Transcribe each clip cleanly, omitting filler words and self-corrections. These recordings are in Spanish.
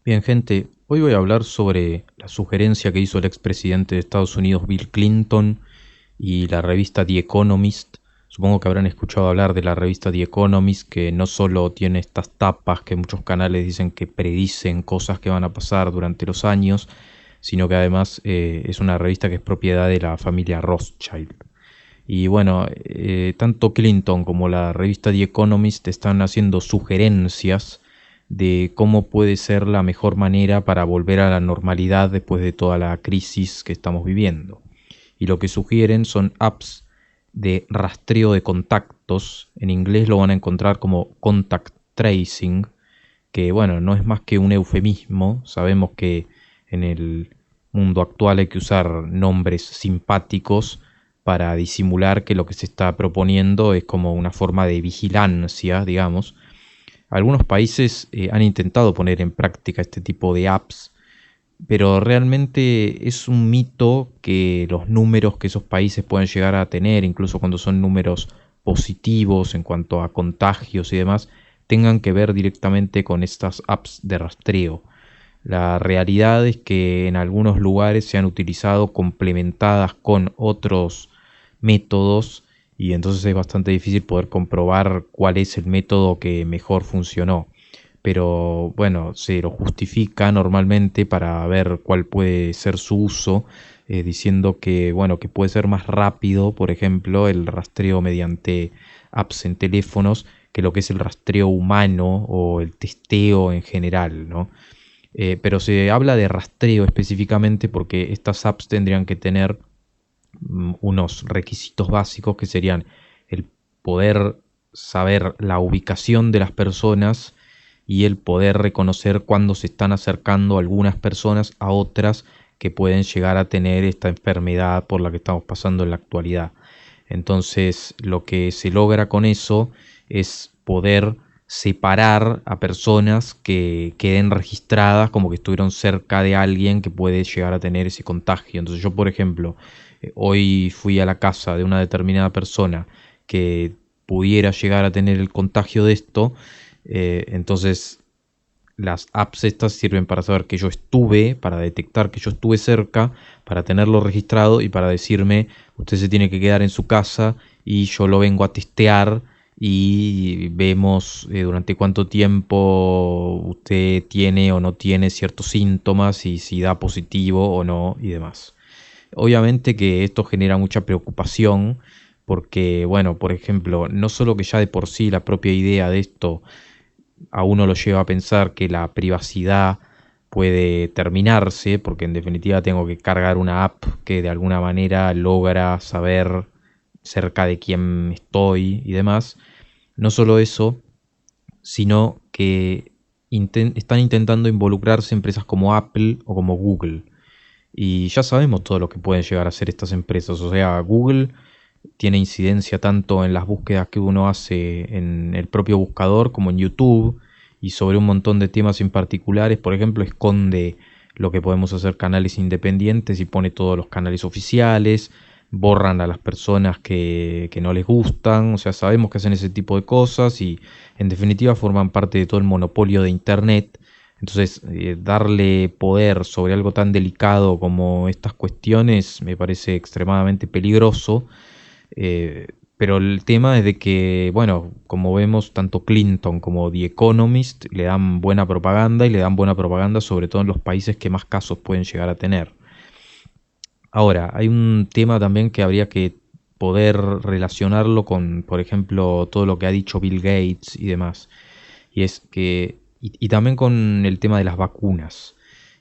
Bien, gente, hoy voy a hablar sobre la sugerencia que hizo el expresidente de Estados Unidos, Bill Clinton, y la revista The Economist. Supongo que habrán escuchado hablar de la revista The Economist, que no solo tiene estas tapas que muchos canales dicen que predicen cosas que van a pasar durante los años, sino que además es una revista que es propiedad de la familia Rothschild. Y bueno, tanto Clinton como la revista The Economist están haciendo sugerencias de cómo puede ser la mejor manera para volver a la normalidad después de toda la crisis que estamos viviendo. Y lo que sugieren son apps de rastreo de contactos. En inglés lo van a encontrar como contact tracing, que bueno, no es más que un eufemismo. Sabemos que en el mundo actual hay que usar nombres simpáticos para disimular que lo que se está proponiendo es como una forma de vigilancia, digamos. Algunos países han intentado poner en práctica este tipo de apps, pero realmente es un mito que los números que esos países pueden llegar a tener, incluso cuando son números positivos en cuanto a contagios y demás, tengan que ver directamente con estas apps de rastreo. La realidad es que en algunos lugares se han utilizado complementadas con otros métodos y entonces es bastante difícil poder comprobar cuál es el método que mejor funcionó. Pero bueno, se lo justifica normalmente para ver cuál puede ser su uso, diciendo que bueno, que puede ser más rápido, por ejemplo, el rastreo mediante apps en teléfonos que lo que es el rastreo humano o el testeo en general, ¿no? Pero se habla de rastreo específicamente porque estas apps tendrían que tener unos requisitos básicos que serían el poder saber la ubicación de las personas y el poder reconocer cuando se están acercando algunas personas a otras que pueden llegar a tener esta enfermedad por la que estamos pasando en la actualidad. Entonces, lo que se logra con eso es poder separar a personas que queden registradas como que estuvieron cerca de alguien que puede llegar a tener ese contagio. Entonces yo, por ejemplo, hoy fui a la casa de una determinada persona que pudiera llegar a tener el contagio de esto, entonces las apps estas sirven para saber que yo estuve, para detectar que yo estuve cerca, para tenerlo registrado y para decirme, usted se tiene que quedar en su casa y yo lo vengo a testear y vemos durante cuánto tiempo usted tiene o no tiene ciertos síntomas y si da positivo o no y demás. Obviamente que esto genera mucha preocupación porque, bueno, por ejemplo, no solo que ya de por sí la propia idea de esto a uno lo lleva a pensar que la privacidad puede terminarse, porque en definitiva tengo que cargar una app que de alguna manera logra saber cerca de quién estoy y demás. No solo eso, sino que están intentando involucrarse empresas como Apple o como Google. Y ya sabemos todo lo que pueden llegar a hacer estas empresas. O sea, Google tiene incidencia tanto en las búsquedas que uno hace en el propio buscador como en YouTube y sobre un montón de temas en particulares. Por ejemplo, esconde lo que podemos hacer canales independientes y pone todos los canales oficiales, borran a las personas que no les gustan, o sea, sabemos que hacen ese tipo de cosas y en definitiva forman parte de todo el monopolio de Internet. Entonces, darle poder sobre algo tan delicado como estas cuestiones me parece extremadamente peligroso. eh, pero el tema es de que, bueno, como vemos, tanto Clinton como The Economist le dan buena propaganda y le dan buena propaganda sobre todo en los países que más casos pueden llegar a tener. Ahora, hay un tema también que habría que poder relacionarlo con, por ejemplo, todo lo que ha dicho Bill Gates y demás. Y es que, y también con el tema de las vacunas.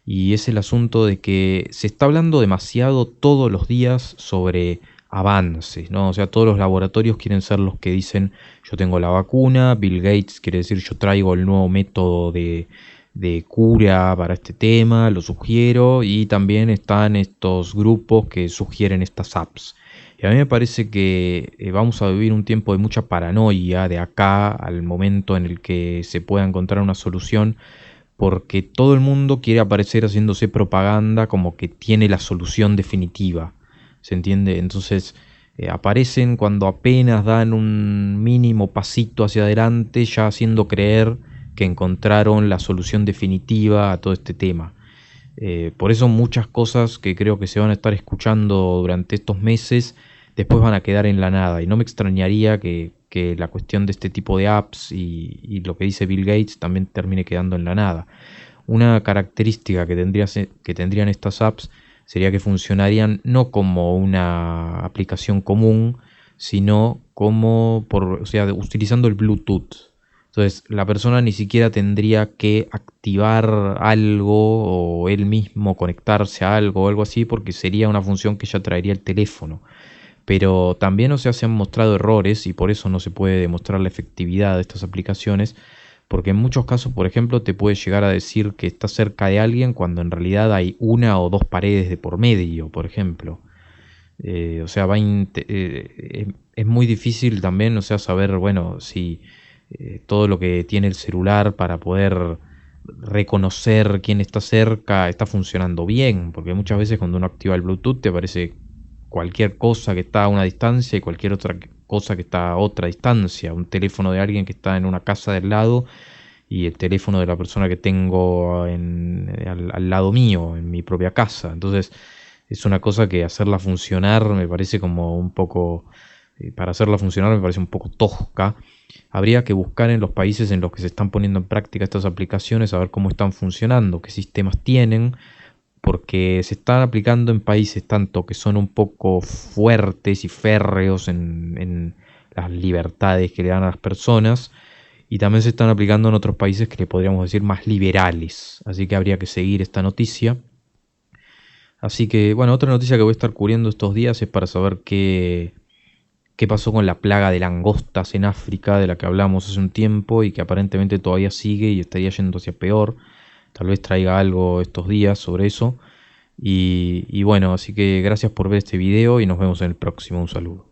Y es el asunto de que se está hablando demasiado todos los días sobre avances, ¿no? O sea, todos los laboratorios quieren ser los que dicen yo tengo la vacuna, Bill Gates quiere decir yo traigo el nuevo método de cura para este tema, lo sugiero, y también están estos grupos que sugieren estas apps. Y a mí me parece que vamos a vivir un tiempo de mucha paranoia de acá al momento en el que se pueda encontrar una solución, porque todo el mundo quiere aparecer haciéndose propaganda como que tiene la solución definitiva. ¿Se entiende? Entonces aparecen cuando apenas dan un mínimo pasito hacia adelante, ya haciendo creer que encontraron la solución definitiva a todo este tema. Por eso muchas cosas que creo que se van a estar escuchando durante estos meses después van a quedar en la nada. Y no me extrañaría que la cuestión de este tipo de apps y lo que dice Bill Gates también termine quedando en la nada. Una característica que tendrían estas apps sería que funcionarían no como una aplicación común, sino como utilizando el Bluetooth. Entonces la persona ni siquiera tendría que activar algo o él mismo conectarse a algo o algo así, porque sería una función que ya traería el teléfono. Pero también, se han mostrado errores y por eso no se puede demostrar la efectividad de estas aplicaciones, porque en muchos casos, por ejemplo, te puede llegar a decir que estás cerca de alguien cuando en realidad hay una o dos paredes de por medio, por ejemplo. Es muy difícil también, saber, bueno, si todo lo que tiene el celular para poder reconocer quién está cerca está funcionando bien, porque muchas veces cuando uno activa el Bluetooth te aparece cualquier cosa que está a una distancia y cualquier otra cosa que está a otra distancia, un teléfono de alguien que está en una casa del lado y el teléfono de la persona que tengo al lado mío, en mi propia casa. Entonces es una cosa que hacerla funcionar me parece como un poco, para hacerla funcionar me parece un poco tosca. Habría que buscar en los países en los que se están poniendo en práctica estas aplicaciones, a ver cómo están funcionando, qué sistemas tienen, porque se están aplicando en países tanto que son un poco fuertes y férreos en las libertades que le dan a las personas, y también se están aplicando en otros países que le podríamos decir más liberales. Así que habría que seguir esta noticia. Así que, bueno, otra noticia que voy a estar cubriendo estos días es para saber qué pasó con la plaga de langostas en África, de la que hablamos hace un tiempo y que aparentemente todavía sigue y estaría yendo hacia peor. Tal vez traiga algo estos días sobre eso. Y bueno, así que gracias por ver este video y nos vemos en el próximo. Un saludo.